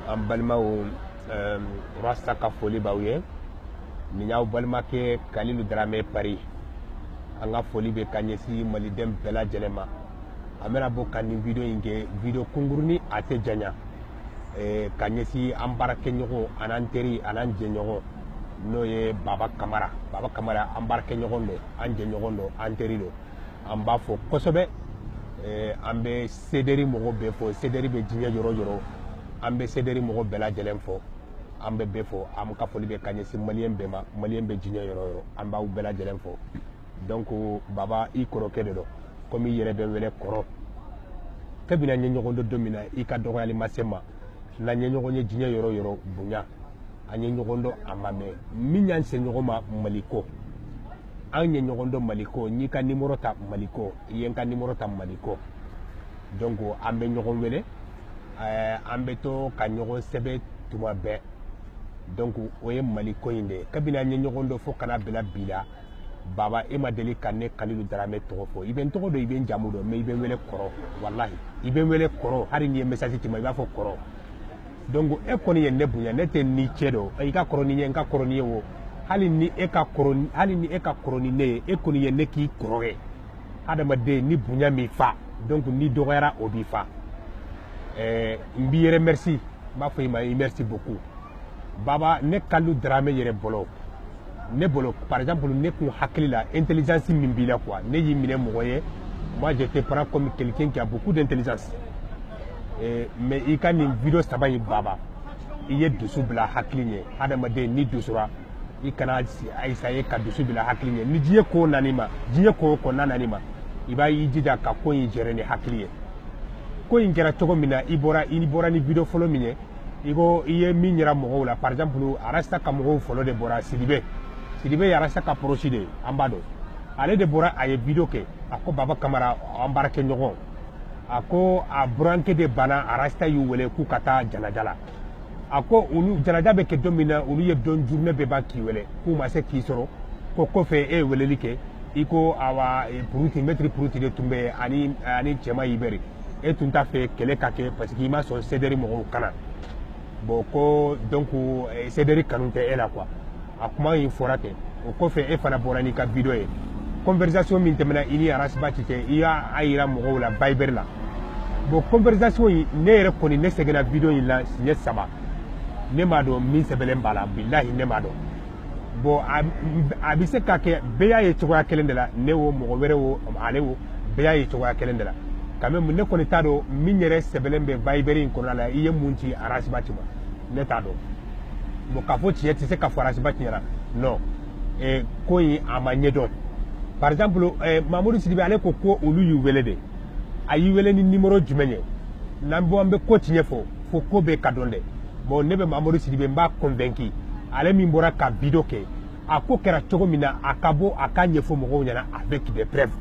an balimaw rasta ka foli b'aw ye nin y'aw balimakɛ Kalilu Darame Paris an ka foli bɛ ka ɲɛsin maliden bɛɛ lajɛlen ma an bɛna bɔ ka nin video in kɛ video kunkurunin a tɛ janya ka ɲɛsin an baarakɛɲɔgɔn an'an teri an'an jɛɲɔgɔn n'o ye Baba Kamara an baarakɛɲɔgɔn don an jɛɲɔgɔn don an teri don an b'a fɔ kosɛbɛ an bɛ Sederi mɔgɔ bɛɛ fɔ Sederi bɛ diɲɛ yɔrɔ yɔrɔ an bɛ Sederi mɔgɔ bɛɛ lajɛlen fɔ an bɛ bɛɛ fɔ an ka foli bɛ ka ɲɛsin maliyɛn bɛɛ ma maliyɛn bɛ diɲɛ yɔrɔ yɔrɔ an b'aw bɛɛ lajɛlen fɔ donc Baba i kɔrɔkɛ de don comme i yɛrɛ bɛ wele kɔrɔ kabini an ye ɲɔgɔn dɔn don min na i ka dɔgɔyali ma se ma n'an ye ɲɔgɔn ye diɲɛ yɔrɔ yɔrɔ bonya an ye ɲɔgɔn dɔn a ma mɛn min y'an se ɲɔgɔn ma Maliko an ye ɲɔgɔn dɔn Maliko n'i ka numéro ta Maliko i ye n ka numéro ta Maliko donc an bɛ ɲɔgɔn wele an bɛ to ka ɲɔgɔn sɛbɛn tuma bɛɛ donc o ye Maliko in de ye kabini an ye ɲɔgɔn dɔn fo kana bila bi la Baba e ma deli ka ne Kalilu Darame tɔgɔ fɔ i bɛ n tɔgɔ dɔn i bɛ n jamu dɔn mais i bɛ n wele kɔrɔ wallahi i bɛ n wele kɔrɔ hali n'i ye message ci ma i b'a fɔ kɔrɔ donc e kɔni ye ne bonya ne tɛ ni cɛ dɔn i ka kɔrɔ ni ye n ka kɔrɔ ni ye o hali ni e ka kɔrɔ ni ne ye e kɔni ye ne k'i kɔrɔ ye adamaden ni bonya min fa donc ni dɔgɔyara o b'i fa n b'i remercie n b'a fɔ i ma i merci beaucoup Baba ne Kalilu Darame yɛrɛ bolo ne bolo par exemple ne kun hakili la intelligence min b'i la quoi ne y'i minɛ mɔgɔ ye moi je te prends comme quelqu'un qui a beaucoup d'intelligence mais i ka nin video saba in Baba i ye dusu bila hakili ɲɛ adamaden ni dusura i kana essayer ka dusu bila hakili ɲɛ ni diɲɛ ko nani ma diɲɛ ko kɔnɔna nani ma i b'a i jija ka ko in gɛrɛ ni hakili ye ko in kɛra cogo min na i bɔra ni video fɔlɔ min ye i ko i ye min yira mɔgɔw la par exemple Arasta ka mɔgɔw fɔlɔ de bɔra Sidibe ye Arasta ka proche de an b'a dɔn ale de bɔra a ye video kɛ a ko Baba Kamara an baarakɛɲɔgɔn a ko a burankɛ de banna Arasta y'u wele k'u ka taa janaja la a ko olu janaja bɛ kɛ don min na olu ye don journée bɛɛ b'a k'i wele k'u ma se k'i sɔrɔ ko kɔfɛ e ye weleli kɛ i ko awa maître Puruti de tun bɛ ani cɛma Ibɛri e tun t'a fɛ kɛlɛ ka kɛ parce que i ma sɔn Sederi mɔgɔw kana bon ko donc Sederi kanu tɛ e la quoi a kuma in fɔra ten o kɔfɛ e fana bɔra n'i ka video ye conversation min tɛmɛna i ni Arasba cɛ i y'a yira mɔgɔw la Ibɛri la bon conversation in ne yɛrɛ kɔni ne seginna video in la siɲɛ 3 ne m'a dɔn min sɛbɛnlen b'a la bilahi ne m'a dɔn bon a bɛ se ka kɛ bɛɛ y'a ye cogoya kelen de la ne wo mɔgɔ wɛrɛ wo ale wo bɛɛ y'a ye cogoya kelen de la quand même ne kɔni t'a dɔn min yɛrɛ sɛbɛnlen bɛ Ibɛri in kɔnɔna la i ye mun ci Arasba ci ma ne t'a dɔn bon k'a fɔ tiɲɛ tɛ se ka fɔ Arasba ci ɲɛna non ko in a ma ɲɛdɔn par exemple Mamadou Sidibe ale ko olu y'u wele de a y'i wele ni numéro jumɛn ye n'an bɛ ko tiɲɛ fɔ fo ko bɛ ka dɔn dɛ bon ne bɛ Mamadou Sidibe n b'a convaincu ale min bɔra ka video kɛ a ko kɛra cogo min na a ka bɔ a ka ɲɛfɔ mɔgɔw ɲɛna avec des preuves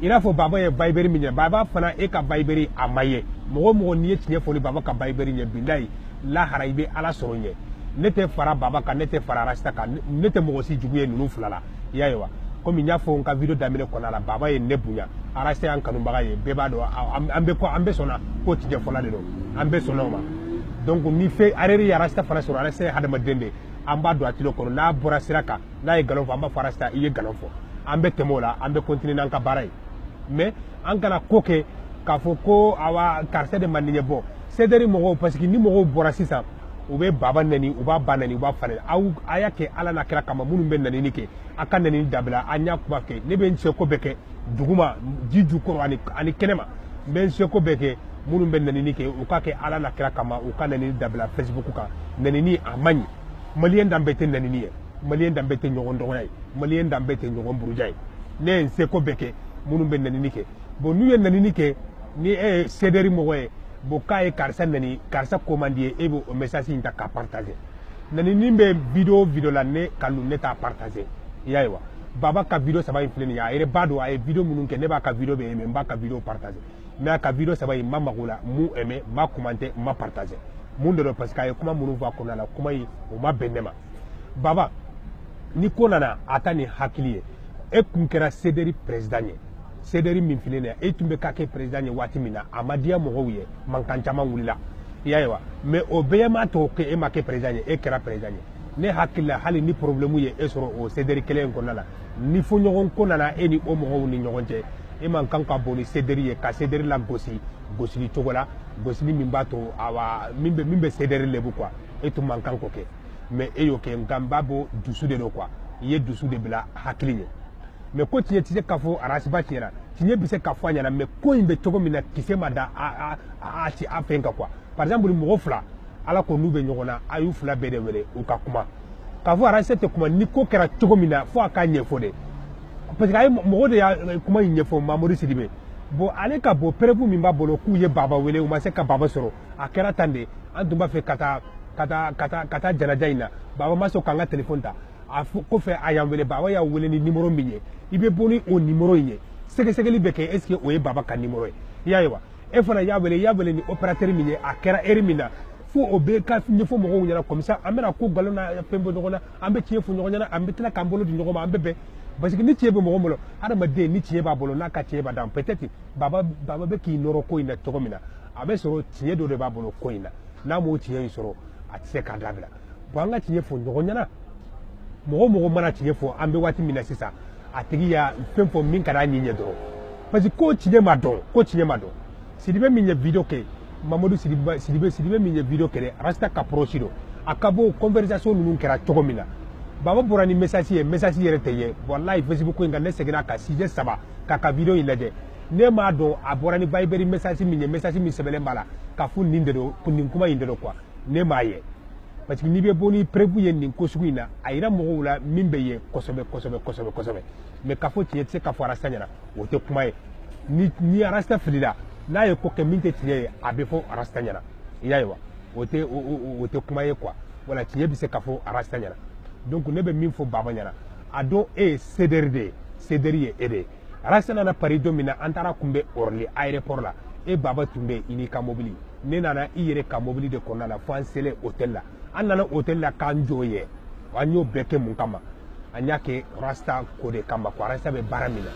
i n'a fɔ Baba ye Ibɛri min ɲɛ Baba fana e ka Ibɛri a ma ye mɔgɔ mɔgɔ n'i ye tiɲɛ fɔ ni Baba ka Ibɛri ɲɛ bilahi lahara i bɛ Ala sɔrɔ ɲɛ ne tɛ fara Baba kan ne tɛ fara Arasta kan ne tɛ mɔgɔ si jugu ye ninnu fila la i y'a ye wa comme n y'a fɔ n ka video daminɛ kɔnɔna la Baba ye ne bonya Arasta y'an kanubaga ye bɛɛ b'a dɔn an bɛ sɔnna ko tiɲɛ fɔla de don an bɛ sɔnna o ma donc ni fɛ ale ye Arasta fana sɔrɔ Arasta ye hadamaden de an b'a dɔn a tilo kɔnɔ n'a bɔra sira kan n'a ye nkalon fɔ an b'a fɔ Arasta i ye nkalon fɔ an bɛ tɛmɛ o la an bɛ continuer n'an ka baara ye mais an kana ko kɛ k'a fɔ ko awa karisa de ma nin ɲɛ bɔ Sederi mɔgɔw parce que ni mɔgɔw bɔra sisan u bɛ Baba nɛni u b'a ba nɛni u b'a fa nɛni a y'a kɛ Ala n'a kira kama minnu bɛ nɛnini kɛ a ka nɛnini dabila an y'a kuma kɛ ne bɛ n seko bɛɛ kɛ duguma ji jukɔrɔ ani kɛnɛma n bɛ n seko bɛɛ kɛ minnu bɛ nɛnini kɛ u k'a kɛ Ala n'a kira kama u ka nɛnini dabila Facebook kan nɛnini a man ɲi maliyɛn dan bɛɛ tɛ nɛnini ye maliyɛn dan bɛɛ tɛ ɲɔgɔn dɔgɔya ye maliyɛn dan bɛɛ tɛ ɲɔgɔn buruja ye ne ye n seko bɛɛ kɛ minnu bɛ nɛnini kɛ bon n'u ye nɛnini kɛ ni e ye Sederi mɔgɔ ye bon k'a ye karisa nɛni karisa ko man di ye e b'o message in ta k'a partager nɛnini bɛ video la ne Kalilu ne t'a partager i y'a ye wa Baba ka video saba in filɛ nin ye a yɛrɛ b'a dɔn a ye video minnu kɛ ne b'a ka video bɛ aimé n b'a ka video partager mais a ka video saba in n ma mago la mun aimé n ma commenter n ma partager mun de don parce que a ye kuma minnu fɔ a kɔnɔna la kuma in o ma bɛn ne ma Baba ni ko nana a ta nin hakili ye e kun kɛra Sederi président ye Sederi min filɛ nin ye e tun bɛ k'a kɛ président ye waati min na a ma diya mɔgɔw ye mankan caman wulila yayiwa mais o bɛɛ ma to ke e ma kɛ président ye e kɛra président ye ne hakili la hali ni problème ye e sɔrɔ o CDR kelen in kɔnɔna la ni fo ɲɔgɔn ko nana e ni o mɔgɔw ni ɲɔgɔn cɛ e man kan ka bon ni CDR ye ka CDR la gosi gosili cogo la gosili min b'a to awa min bɛ CDR lebu quoi e tun man kan k'o kɛ mais e y'o kɛ nka n b'a bɔ dusu de don quoi i ye dusu de bila hakili ɲɛ mais ko tiɲɛ tɛ se k'a fɔ arasiba tiɲɛna tiɲɛ bɛ se k'a fɔ a ɲɛna mais ko in bɛ cogo min na kisɛ ma da a fɛn kan quoi par exemple mɔgɔ fila ala ko n'u bɛ ɲɔgɔn na a y'u fila bɛɛ de wele u ka kuma k'a fɔ arasi tɛ kuma ni ko kɛra cogo min na fo a k'a ɲɛfɔ de parce que a ye mɔgɔ de y'a kuma in ɲɛfɔ Mamadu Sidibe bon ale ka bɔ perepu min b'a bolo k'u ye baba wele u ma se ka baba sɔrɔ a kɛra tan de an tun b'a fɛ ka taa janaja in na baba ma sɔn k'an ka téléphone ta a kɔfɛ a y'an wele baba y'a wele ni numéro min ye i bɛ bɔ ni o numéro in ye sɛgɛsɛgɛli bɛ kɛ est ce que o ye baba ka numéro ye i y'a ye wa e fana y'a wele ni opérateur min ye a kɛra heure min na fo o bɛ ka ɲɛfɔ mɔgɔw ɲɛna comme ça an bɛna ko nkalon na fɛn bɔ ɲɔgɔn na an bɛ tiɲɛ fɔ ɲɔgɔn ɲɛna an bɛ tila k'an bolo di ɲɔgɔn ma an bɛ bɛn parce que ni tiɲɛ bɛ mɔgɔ bolo hadamaden ni tiɲɛ b'a bolo n'a ka tiɲɛ b'a dan peut être baba bɛ k'i nɔrɔ ko in na cogo min na a bɛ sɔrɔ tiɲɛ dɔ de b'a bolo ko in na n'a m'o tiɲɛ in sɔrɔ a tɛ se k'a dabila bon an ka tiɲɛ fɔ ɲɔgɔn ɲɛna mɔgɔ mana tiɲɛ fɔ an bɛ waati min na sisan a tigi y'a fɛn fɔ min ka d'a ɲɛ dɔrɔn parce que ko tiɲɛ ma dɔn Sidibe min ye video kɛ Mamadu Sidibe min ye video kɛ rasta ka proche do a ka bɔ conversation ninnu kɛra cogo min na baba bɔra ni message yɛrɛ tɛ ye wallahi Facebook in kan ne seginna ka sujet 3 ka video in lajɛ ne m'a dɔn a bɔra ni Viber message min sɛbɛnlen b'a la ka fɔ nin de don nin kuma in de don quoi ne m'a ye parce que n'i bɛ bɔ ni prévu ye nin ko sugu in na a yira mɔgɔw la min bɛ ye kosɛbɛ mais k'a fɔ tiɲɛ tɛ se ka fɔ arasta ɲɛna o tɛ kuma ye ni arasta filila n'a ye ko kɛ min tɛ tiɲɛ ye a bɛ fɔ arasta ɲɛna i y'a ye wa o tɛ kuma ye quoi wala tiɲɛ bɛ se ka fɔ arasta ɲɛna donc ne bɛ min fɔ baba ɲɛna a dɔn e ye CDR de ye CDR ye e de ye arasta nana Paris don min na an taara kunbɛn Orly aéroport la e baba tun bɛ i n'i ka mobili ne nana i yɛrɛ ka mobili de kɔnɔna la fo an selen hôtel la an nana hôtel la k'an jɔ ye an y'o bɛɛ kɛ mun kama an y'a kɛ rasta ko de kama ko rasta bɛ baara min na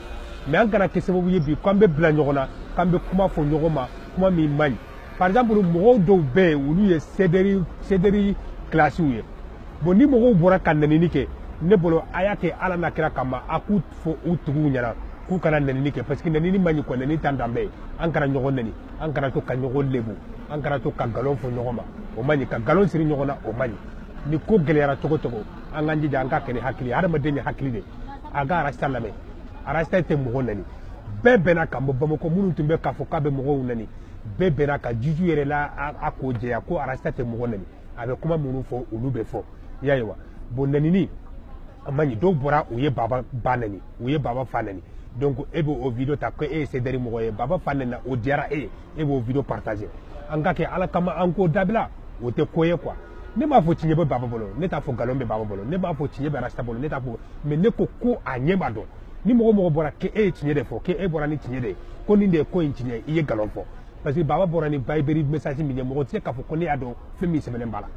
mais an kana kɛ sababu ye bi k'an bɛ bila ɲɔgɔn na k'an bɛ kuma fɔ ɲɔgɔn ma kuma min man ɲi par exemple mɔgɔw dɔw bɛ yen olu ye CDR classe ye bon ni mɔgɔw bɔra ka nɛnini kɛ ne bolo a y'a kɛ ala n'a kira kama a k'u fɔ u tigiw ɲɛna k'u kana nɛnini kɛ parce que nɛnini man ɲi quoi nɛnini t'an dan bɛɛ ye an kana ɲɔgɔn nɛni an kana to ka ɲɔgɔn lebu an kana to ka nkalon fɔ ɲɔgɔn ma o man ɲi ka nkalon siri ɲɔgɔn na o man ɲi ni ko gɛlɛyara cogo cogo an k'an jija an k'a kɛ ni hakili ye hadamaden ye hakili de a ka arasta lamɛn arasta tɛ mɔgɔ nɛni bɛɛ bɛnna ka bɔ Bamakɔ minnu tun bɛ k'a fɔ k'a bɛ mɔgɔw nɛni bɛɛ bɛnna ka juju yɛrɛ la a ko jɛya ko arasta tɛ mɔgɔ nɛni a bɛ kuma minnu fɔ olu bɛ fɔ i y'a ye wa bon nɛnini a man ɲi dɔw bɔra u ye baba ba nɛni u ye baba fa nɛni donc e b'o video ta ko e ye CDR mɔgɔ ye baba fa nɛni na o diyara e ye e b'o video partager an ka kɛ ala kama an k'o dabila o tɛ ko ye quoi ne m'a fɔ tiɲɛ bɛ baba bolo ne t'a fɔ nkalon bɛ baba bolo ne m'a fɔ tiɲɛ bɛ arasta bolo ne t'a fɔ mais ne ko a ɲɛ b'a dɔn ni mɔgɔ bɔra k'e ye tiɲɛ de fɔ k'e bɔra ni tiɲɛ de ye ko nin de ye ko in tiɲɛ i ye nkalon fɔ parce que baba bɔra ni Viber message min ye mɔgɔ tɛ se k'a fɔ ko ne y'a dɔn fɛn min sɛbɛnnen b'a la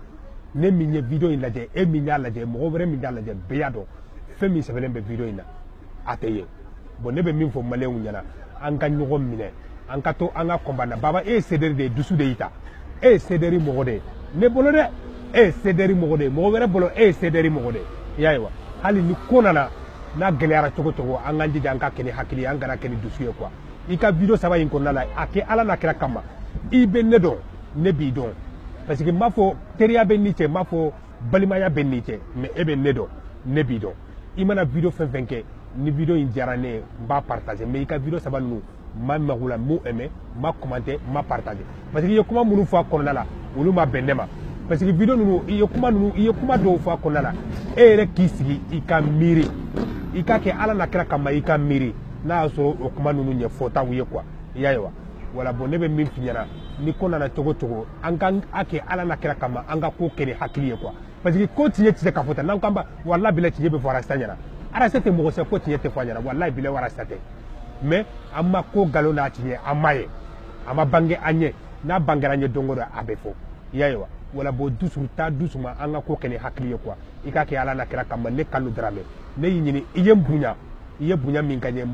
ne min ye video in lajɛ e min y'a lajɛ mɔgɔ wɛrɛ min y'a lajɛ bɛɛ y'a dɔn fɛn min sɛbɛnnen bɛ video in na a tɛ ye bon ne bɛ min fɔ maliyɛnw ɲɛna an ka ɲɔgɔn minɛ an ka to an ka kɔnbana baba e ye CDR de ye dusu de y'i ta e ye CDR mɔgɔ de ye ne bolo dɛ e ye CDR mɔgɔ de ye mɔgɔ wɛrɛ bolo e ye CDR mɔgɔ de ye i y'a ye wa hali ni ko nana n'a gɛlɛyara cogo cogo an k'an jija an ka kɛ ni hakili ye an kana kɛ ni dusu ye quoi i ka video 3 in kɔnɔna la a kɛ ala n'a kira kama i bɛ ne dɔn ne b'i dɔn parce que n b'a fɔ teriya bɛ ni cɛ n b'a fɔ balimaya bɛ ni cɛ mais e bɛ ne dɔn ne b'i dɔn i mana video fɛn fɛn kɛ ni video in diyara ne ye n b'a partager mais i ka video 3 ninnu ma mago la m'o aimé ma commenté ma partager parce que i ye kuma minnu fɔ a kɔnɔna la olu ma bɛn ne ma parce que video ninnu i ye kuma dɔw fɔ a kɔnɔna la e yɛrɛ k'i sigi i ka miiri i ka kɛ ala n'a kira kama i ka miiri n'a y'a sɔrɔ o kuma ninnu ɲɛfɔtaw ye quoi i y'a ye wa wala bon ne bɛ min f'i ɲɛna ni ko nana cogo cogo an ka kɛ ala n'a kira kama an ka ko kɛ ni hakili ye quoi parce que ko tiɲɛ tɛ se ka fɔ tan n'an k'an ba walahi bilahi tiɲɛ bɛ fɔ arasta ɲɛna arasta tɛ mɔgɔ sɛ ko tiɲɛ tɛ fɔ a ɲɛna walahi bilahi arasta tɛ mais an ma ko nkalon n'a tiɲɛ an m'a ye a ma bange an ɲɛ n'a bangera an ɲɛ don o don a bɛ fɔ i y'a ye wa wala bon dusu ta dusu ma an ka ko kɛ ni hakili ye quoi i ka kɛ ala n'a kira kama ne Kanu Darame ne y'i ɲini i ye bonya min ka ɲɛ n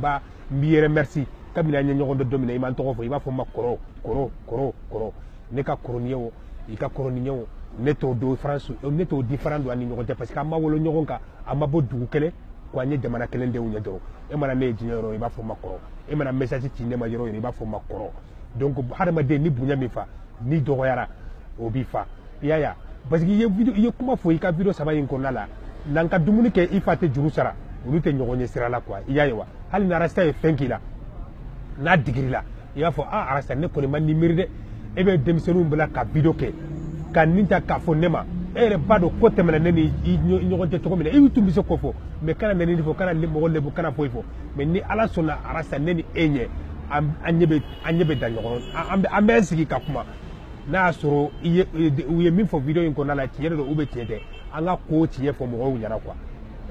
b'i yɛrɛ merci kabini an ye ɲɔgɔn dɔn don min na i m'an tɔgɔ fɔ i b'a fɔ n ma kɔrɔ ne ka kɔrɔnin ye o i ka kɔrɔnin ye o ne t'o différent don an ni ɲɔgɔn cɛ parce que an ma wolo ɲɔgɔn kan an ma bɔ dugu kelen ko an ye jamana kelen denw ye dɔrɔn e mana ne ye diɲɛ yɔrɔ i b'a fɔ ma kɔrɔ e mana message ci ne ma yɔrɔ i b'a fɔ ma kɔrɔ donc hadamaden ni bonya min fa ni dɔgɔyara o b'i fa i y'a ye parce que i ye kuma fɔ i ka video 3 in kɔnɔna la n'an ka dumuni kɛ i fa tɛ juru sara olu tɛ ɲɔgɔn ye sira la quoi i y'a ye wa hali ni arasta ye fɛn k'i la n'a digir'i la i b'a fɔ arasta ne kɔni ma nin miiri dɛ e bɛ denmisɛnninw bila ka video kɛ ka nin ta k'a fɔ ne ma e yɛrɛ b'a dɔn ko tɛmɛna ne ni ɲɔgɔn cɛ cogo min na i tun bɛ se k'o fɔ mais kana nɛni fɔ kana mɔgɔ lebu kana foyi fɔ mais ni ala sɔnna arasta ne ni e ɲɛ an ɲɛ bɛ da ɲɔgɔn an bɛ sigi ka kuma n'a y'a sɔrɔ u ye min fɔ video in kɔnɔna la tiɲɛ de don ou bien tiɲɛ tɛ an ka ko tiɲɛ fɔ mɔgɔw ɲɛna quoi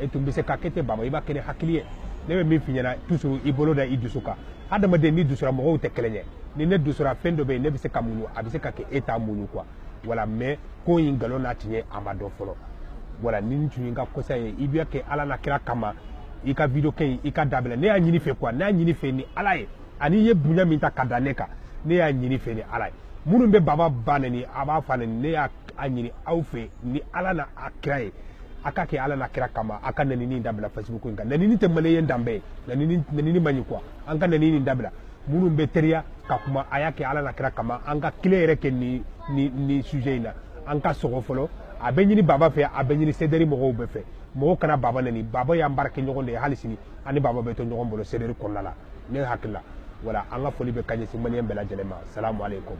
e tun bɛ se ka kɛ ten baba i b'a kɛ ni hakili ye ne bɛ min f'i ɲɛna toujours i bolo da i dusu kan hadamaden ni dusura mɔgɔw tɛ kɛlɛ ɲɛ ni ne dusura fɛn dɔ bɛ yen ne bɛ se ka muɲu a bɛ se ka kɛ e t'a muɲu quoi voilà mais ko in nkalon n'a tiɲɛ a ma dɔn fɔlɔ voilà ni tun ye n ka kosa ye i bɛ kɛ ala na kira kama i ka video kɛ in i ka dabila ne y'a ɲini fɛ quoi ne y'a ɲini fɛ ni ala ye ani i ye bonya min ta ka da ne kan ne y'a ɲini fɛ ni ala ye minnu bɛ baba ba neni a b'a fa neni ne y'a ɲini aw fɛ ni ala na a kira ye a ka kɛ ala na kira kama a ka nenini dabila Facebook in kan nenini tɛ maliyɛn danbɛ ye nenini man ɲi quoi an ka nenini dabila minnu bɛ teriya ka kuma a y'a kɛ ala na kira kama an ka kile yɛrɛ kɛ ni sujet in na an ka sɔgɔ fɔlɔ a bɛ ɲini baba fɛ a bɛ ɲini sederi mɔgɔw bɛɛ fɛ mɔgɔw kana baba neni baba y'an baara kɛ ɲɔgɔn de ye hali sini ani baba bɛ to ɲɔgɔn bolo sederi kɔnɔna la ne hakili la voilà an ka foli bɛ ka ɲɛsin maliyɛn bɛɛ lajɛlen ma salamu aleykum